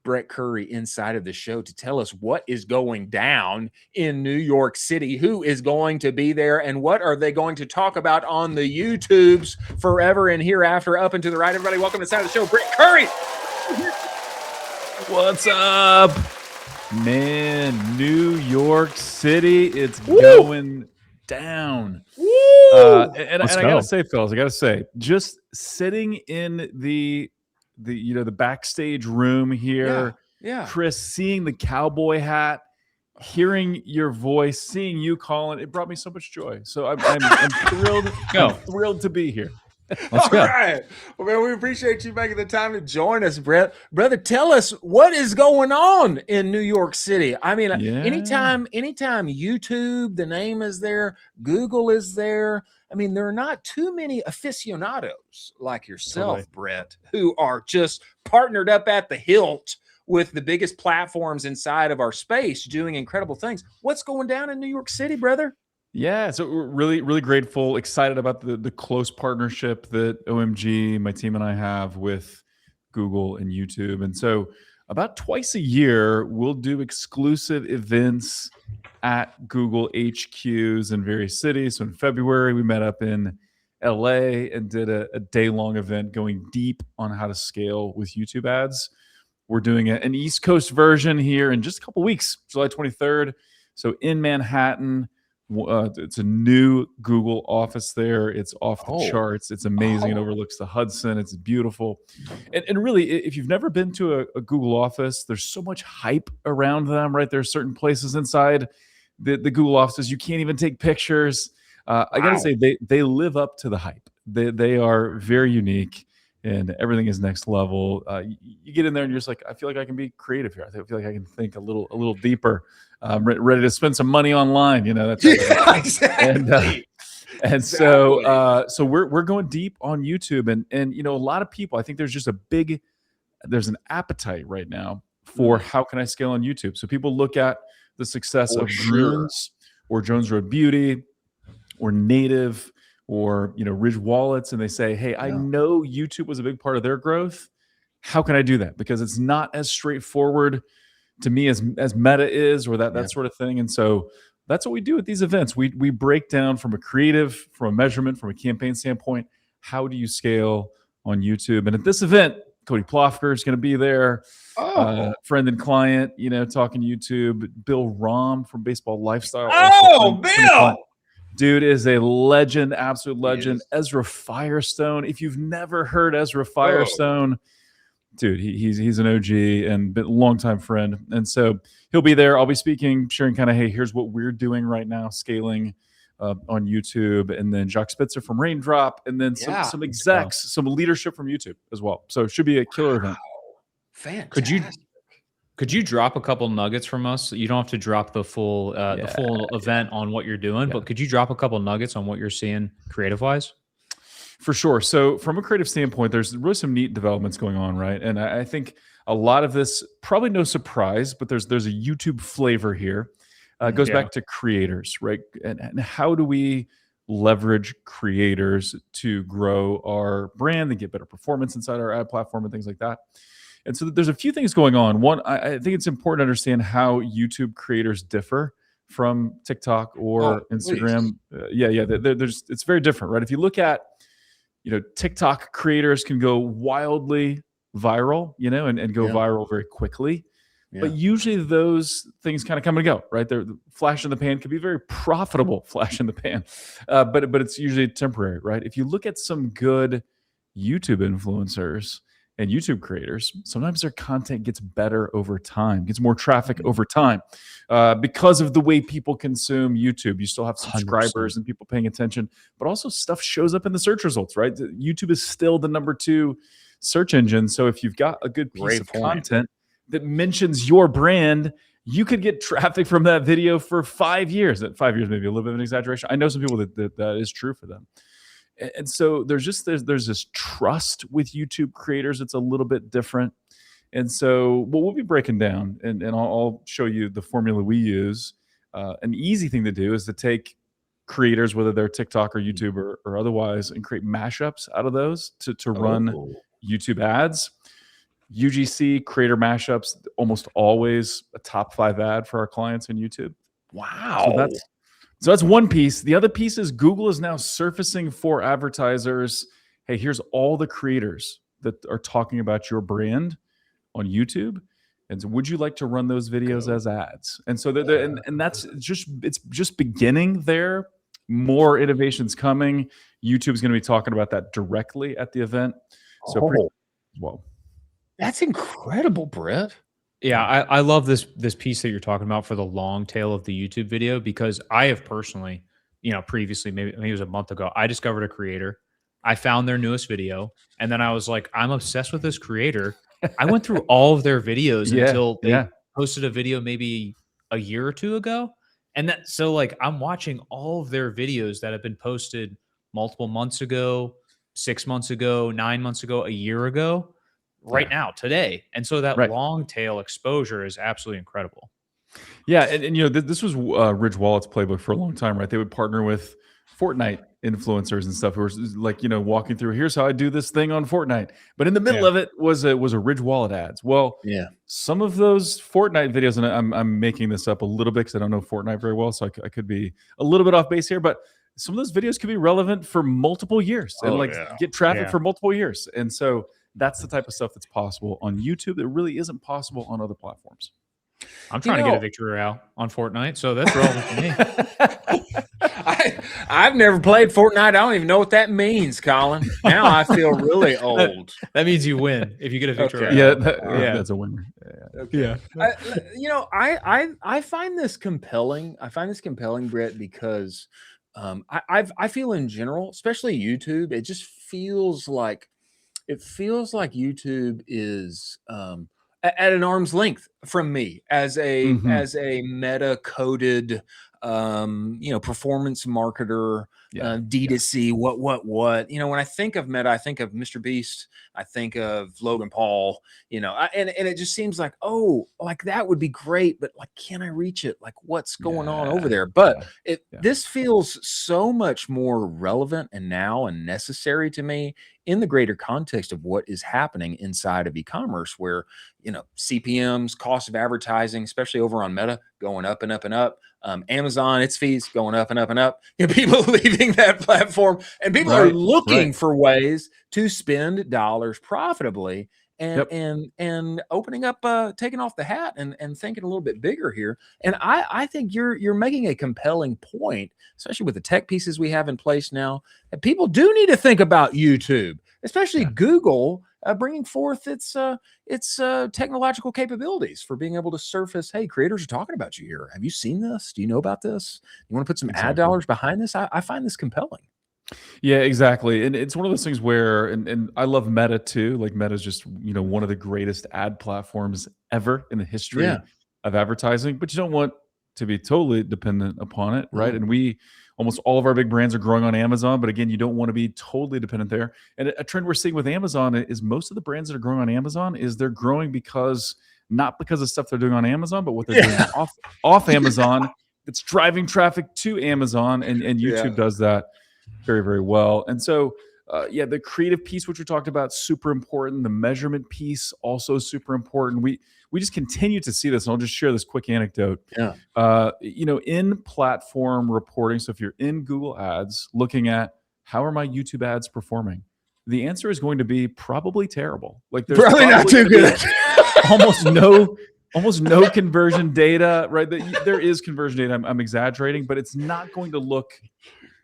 Brett Curry inside of the show to tell us what is going down in New York City, who is going to be there, and what are they going to talk about on the YouTubes forever and hereafter. Up and to the right, everybody, welcome to the side of the show, Brett Curry. What's up, man? New York City, it's going down. And I gotta say, fellas, just sitting in the backstage room here, Chris, seeing the cowboy hat, hearing your voice, seeing you calling, it brought me so much joy. So I'm thrilled. I'm thrilled to be here. Let's go. All right. Well, man, we appreciate you making the time to join us, Brett. Brother, tell us what is going on in New York City. I mean, anytime YouTube, the name is there, Google is there. I mean, there are not too many aficionados like yourself, Brett, who are just partnered up at the hilt with the biggest platforms inside of our space doing incredible things. What's going down in New York City, brother? Yeah, so we're really grateful, excited about the close partnership that OMG, my team, and I have with Google and YouTube. And so about twice a year, we'll do exclusive events at Google HQs in various cities. So in February, we met up in LA and did a day-long event going deep on how to scale with YouTube ads. We're doing an East Coast version here in just a couple weeks, July 23rd. So in Manhattan. It's a new Google office there. It's off the charts. It's amazing. It overlooks the Hudson. It's beautiful. And really, if you've never been to a Google office, there's so much hype around them, right? There are certain places inside the Google offices you can't even take pictures. I got to say, they live up to the hype. They are very unique, and everything is next level. You get in there and you're just like, I feel like I can be creative here. I feel like I can think a little deeper. Ready to spend some money online, that's exactly. And so we're going deep on YouTube, and a lot of people, I think there's an appetite right now for how can I scale on YouTube. So people look at the success of Jones or Jones Road Beauty or Native or Ridge Wallets, and they say, hey, I know YouTube was a big part of their growth. How can I do that? Because it's not as straightforward to me as Meta is, or that sort of thing. And so that's what we do at these events. We break down from a creative, from a measurement, from a campaign standpoint, how do you scale on YouTube? And at this event, Cody Plofker is going to be there, friend and client, talking YouTube. Bill Rahm from Baseball Lifestyle. Bill! Dude is a legend, absolute legend. Ezra Firestone. If you've never heard Ezra Firestone, dude, he's an OG and a longtime friend. And so he'll be there. I'll be speaking, sharing kind of, hey, here's what we're doing right now, scaling on YouTube. And then Jacques Spitzer from Raindrop. And then some execs, some leadership from YouTube as well. So it should be a killer event. Fantastic. Could you drop a couple nuggets from us? You don't have to drop the full event on what you're doing, but could you drop a couple nuggets on what you're seeing creative-wise? For sure. So from a creative standpoint, there's really some neat developments going on, right? And I think a lot of this, probably no surprise, but there's a YouTube flavor here. It goes back to creators, right? And how do we leverage creators to grow our brand and get better performance inside our ad platform and things like that? And so there's a few things going on. One, I think it's important to understand how YouTube creators differ from TikTok or Instagram. It's very different, right? If you look at TikTok creators can go wildly viral, and go viral very quickly. Yeah. But usually those things kind of come and go, right? They're flash in the pan, can be very profitable flash in the pan, but it's usually temporary, right? If you look at some good YouTube influencers and YouTube creators, sometimes their content gets better over time, gets more traffic over time because of the way people consume YouTube. You still have subscribers 100%. And people paying attention, but also stuff shows up in the search results, right? YouTube is still the #2 search engine. So if you've got a good piece of content that mentions your brand, you could get traffic from that video for 5 years. That 5 years, maybe a little bit of an exaggeration. I know some people that is true for them. And so there's this trust with YouTube creators. It's a little bit different. And so what we'll be breaking down, and I'll show you the formula we use. An easy thing to do is to take creators, whether they're TikTok or YouTube or otherwise, and create mashups out of those to run YouTube ads. UGC, creator mashups, almost always a top 5 ad for our clients on YouTube. Wow. So that's one piece. The other piece is Google is now surfacing for advertisers. Hey, here's all the creators that are talking about your brand on YouTube. And so would you like to run those videos as ads? And so and that's it's just beginning there. More innovations coming. YouTube's going to be talking about that directly at the event. So well. That's incredible, Brett. Yeah, I love this piece that you're talking about for the long tail of the YouTube video, because I have personally, previously, maybe it was a month ago, I discovered a creator. I found their newest video, and then I was like, I'm obsessed with this creator. I went through all of their videos until they posted a video maybe a year or two ago. And so like I'm watching all of their videos that have been posted multiple months ago, 6 months ago, 9 months ago, a year ago, right now, today. And so that long tail exposure is absolutely incredible. Yeah. And this was Ridge Wallet's playbook for a long time, right? They would partner with Fortnite influencers and stuff who were like, walking through, here's how I do this thing on Fortnite. But in the middle of it was a Ridge Wallet ads. Well, some of those Fortnite videos, and I'm making this up a little bit because I don't know Fortnite very well, so I could be a little bit off base here, but some of those videos could be relevant for multiple years and get traffic for multiple years. And so that's the type of stuff that's possible on YouTube that really isn't possible on other platforms. I'm trying to get a victory royale on Fortnite, so that's relevant to me. I've never played Fortnite. I don't even know what that means, Colin. Now I feel really old. That means you win if you get a victory royale. Yeah, that's a winner. Okay. I find this compelling. I find this compelling, Brett, because I feel in general, especially YouTube, it just feels like YouTube is at an arm's length from me as a meta coded performance marketer, D2C, what when I think of meta, I think of Mr. Beast, I think of Logan Paul, and it just seems like, like that would be great, but like, can I reach it? Like, what's going on over there? But this feels so much more relevant and now and necessary to me in the greater context of what is happening inside of e-commerce, where CPMs, cost of advertising, especially over on Meta, going up and up and up. Amazon, its fees going up and up and up. People leaving that platform, and people are looking for ways to spend dollars profitably, and opening up, taking off the hat and thinking a little bit bigger here. And I think you're making a compelling point, especially with the tech pieces we have in place now, that people do need to think about YouTube, especially Google bringing forth its technological capabilities for being able to surface, hey, creators are talking about you here. Have you seen this? Do you know about this? You want to put some ad dollars behind this? I find this compelling. Yeah, exactly. And it's one of those things where, and I love Meta too. Like Meta is just, one of the greatest ad platforms ever in the history of advertising, but you don't want to be totally dependent upon it, right? And almost all of our big brands are growing on Amazon, but again, you don't want to be totally dependent there. And a trend we're seeing with Amazon is most of the brands that are growing on Amazon is they're growing not because of stuff they're doing on Amazon, but what they're doing off Amazon that's driving traffic to Amazon, and YouTube does that very, very well. And so, the creative piece, which we talked about, super important. The measurement piece, also super important. We just continue to see this, and I'll just share this quick anecdote. In platform reporting, so if you're in Google Ads, looking at how are my YouTube ads performing, the answer is going to be probably terrible. Like there's probably not too good. almost no conversion data, right? There is conversion data. I'm exaggerating, but it's not going to look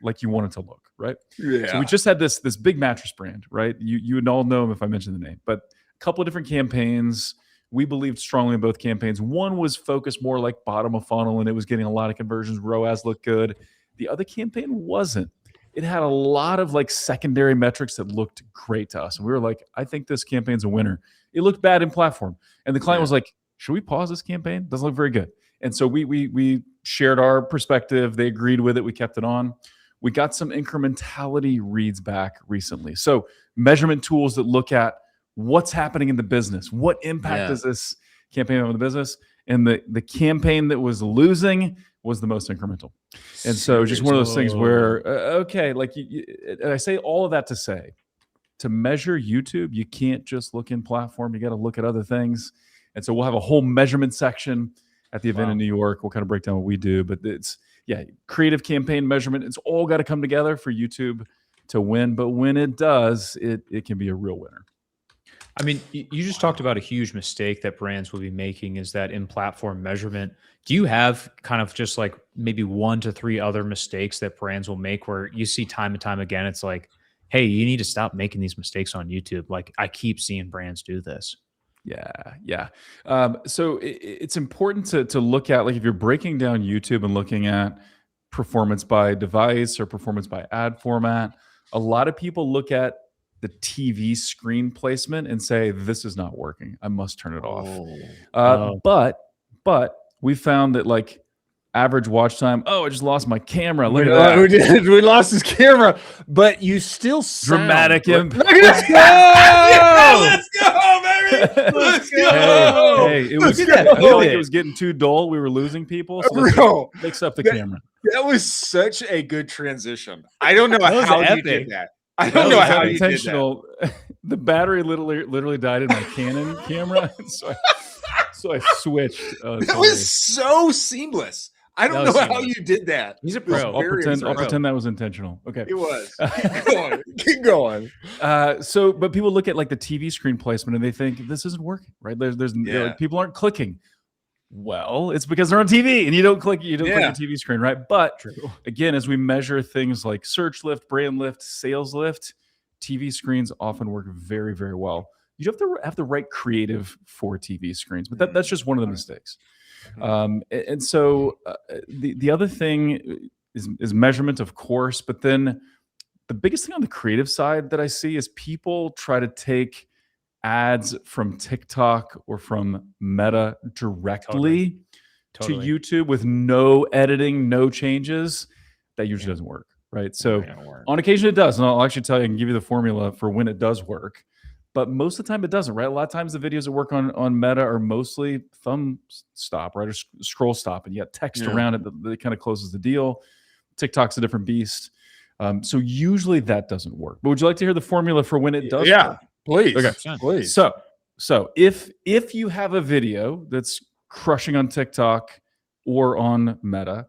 like you want it to look, right? So we just had this big mattress brand, right? You would all know them if I mentioned the name, but a couple of different campaigns. We believed strongly in both campaigns. One was focused more like bottom of funnel, and it was getting a lot of conversions. ROAS looked good. The other campaign wasn't. It had a lot of like secondary metrics that looked great to us. And we were like, I think this campaign's a winner. It looked bad in platform. And the client was like, should we pause this campaign? Doesn't look very good. And so we shared our perspective. They agreed with it. We kept it on. We got some incrementality reads back recently. So measurement tools that look at what's happening in the business. What impact does this campaign have on the business? And the campaign that was losing was the most incremental. And so just one of those things where, and I say all of that to say, to measure YouTube, you can't just look in platform. You got to look at other things. And so we'll have a whole measurement section at the event in New York. We'll kind of break down what we do, but it's, creative campaign measurement. It's all got to come together for YouTube to win. But when it does, it can be a real winner. I mean, you just talked about a huge mistake that brands will be making is that in platform measurement. Do you have kind of just like maybe 1 to 3 other mistakes that brands will make where you see time and time again, it's like, hey, you need to stop making these mistakes on YouTube. Like I keep seeing brands do this. Yeah. So it's important to look at, like, if you're breaking down YouTube and looking at performance by device or performance by ad format, a lot of people look at the TV screen placement and say, this is not working. I must turn it off. But we found that, like, average watch time. Oh, I just lost my camera. Look at that. We lost his camera, but you still sound dramatic impact. Let's go! Let's go, baby! Let's go! Hey, it was. I felt like it was getting too dull. We were losing people. So let's mix up the camera. That was such a good transition. I don't know how you did that. I don't know how you did that. The battery literally died in my Canon camera, so I switched. That was so seamless. I don't know how you did that. He's a pro. I'll pretend that was intentional. Okay. It was. Keep going. But people look at, like, the TV screen placement and they think this isn't working, right? There's like, people aren't clicking. Well, it's because they're on TV and you don't click the TV screen, right? But again, as we measure things like search lift, brand lift, sales lift, TV screens often work very, very well. You have to have the right creative for TV screens, but that's just one of the mistakes. And so the other thing is measurement, of course, but then the biggest thing on the creative side that I see is people try to take ads from TikTok or from Meta directly to YouTube with no editing, no changes. That usually doesn't work, right? So on occasion it does, and I'll actually tell you, I can give you the formula for when it does work. But most of the time it doesn't, right? A lot of times the videos that work on Meta are mostly thumb stop, right? Or scroll stop, and you got text around it that kind of closes the deal. TikTok's a different beast. So usually that doesn't work. But would you like to hear the formula for when it does work? Please. Okay. Please. So if you have a video that's crushing on TikTok or on Meta,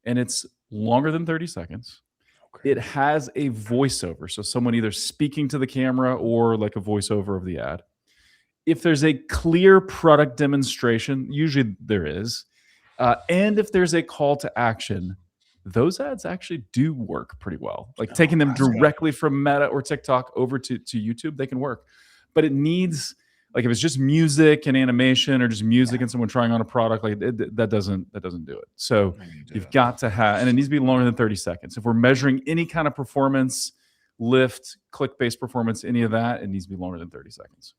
and it's longer than 30 seconds, it has a voiceover. So someone either speaking to the camera or like a voiceover of the ad. If there's a clear product demonstration, usually there is, and if there's a call to action, those ads actually do work pretty well. Like taking them directly from Meta or TikTok over to YouTube, they can work. But it needs, like, if it's just music and animation or just music and someone trying on a product, like that doesn't do it. So you've got to have, and it needs to be longer than 30 seconds. If we're measuring any kind of performance, lift, click-based performance, any of that, it needs to be longer than 30 seconds.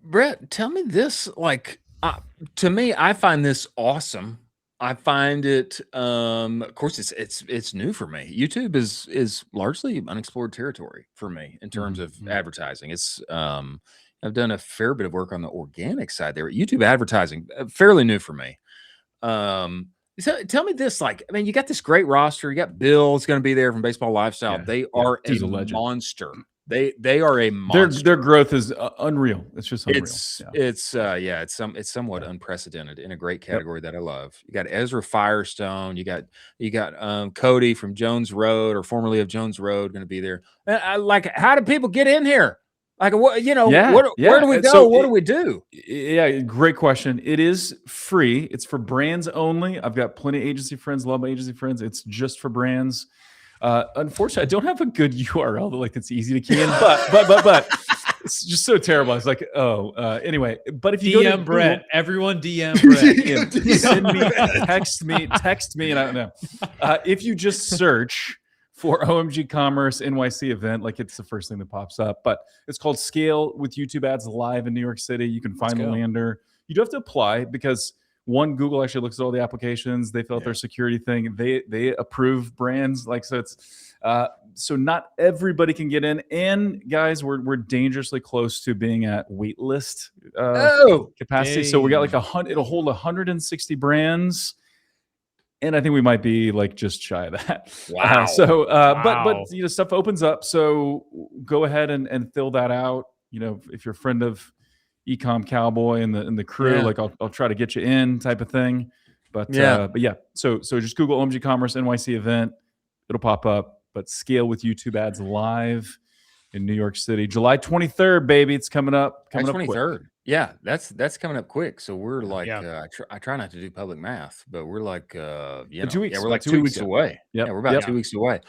Brett, tell me this, like, to me, I find this awesome. I find it, of course, it's new for me. YouTube is largely unexplored territory for me in terms of advertising. It's I've done a fair bit of work on the organic side there. YouTube advertising, fairly new for me. So tell me this, like, I mean, you got this great roster. You got Bill's going to be there from Baseball Lifestyle. They are a monster. They are a monster. Their growth is unreal. It's just unreal. It's somewhat unprecedented in a great category that I love. You got Ezra Firestone. You got Cody from Jones Road, or formerly of Jones Road, going to be there. Like, how do people get in here? Like, what, where do we go? So what do we do? Yeah, great question. It is free. It's for brands only. I've got plenty of agency friends, love my agency friends. It's just for brands. Unfortunately, I don't have a good URL that's easy to key in, but it's just so terrible. It's like, anyway. But if you DM go to Brett, Google, everyone DM Brett. send me, text me, and I don't know. If you just search for OMG Commerce NYC event, like, it's the first thing that pops up. But it's called Scale with YouTube Ads Live in New York City. You can find the lander. You do have to apply because, one, Google actually looks at all the applications. They fill out their security thing. They approve brands. Like, so it's so not everybody can get in. And guys, we're dangerously close to being at wait list capacity. So we got like it'll hold 160 brands. And I think we might be like just shy of that. Wow. But you know, stuff opens up. So go ahead and fill that out. You know, if you're a friend of Ecomm Cowboy and the crew, like I'll try to get you in type of thing. But yeah. So just Google OMG Commerce NYC event. It'll pop up. But Scale with YouTube Ads live in New York City, July 23rd, baby. It's coming up. Coming up 23rd. Quick. Yeah, that's coming up quick. So we're like, I try not to do public math, but we're like, 2 weeks. Yeah, we're like 2 weeks away. Yep. Yeah, we're about 2 weeks away.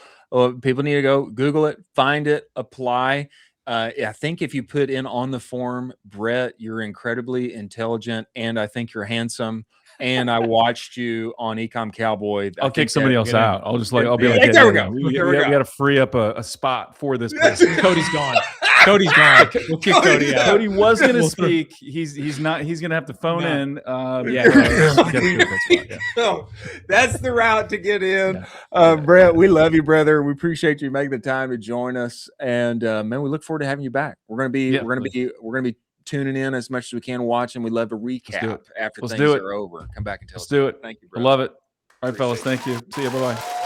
People need to go Google it, find it, apply. I think if you put in on the form, Brett, you're incredibly intelligent, and I think you're handsome. And I watched you on Ecomm Cowboy. I'll kick somebody else out. I'll just like, I'll be like, there we go. We got to free up a spot for this person. Cody's gone. Cody's gone. We'll kick Cody out. Cody was going to speak. He's not. He's going to have to phone in. So that's the route to get in. Brett, we love you, brother. We appreciate you making the time to join us, and man, we look forward to having you back. We're gonna be tuning in as much as we can, watching. We'd love to recap after things are over. Come back and tell us. Let's do it. Thank you, bro. I love it. All right, fellas. Thank you. See you. Bye-bye.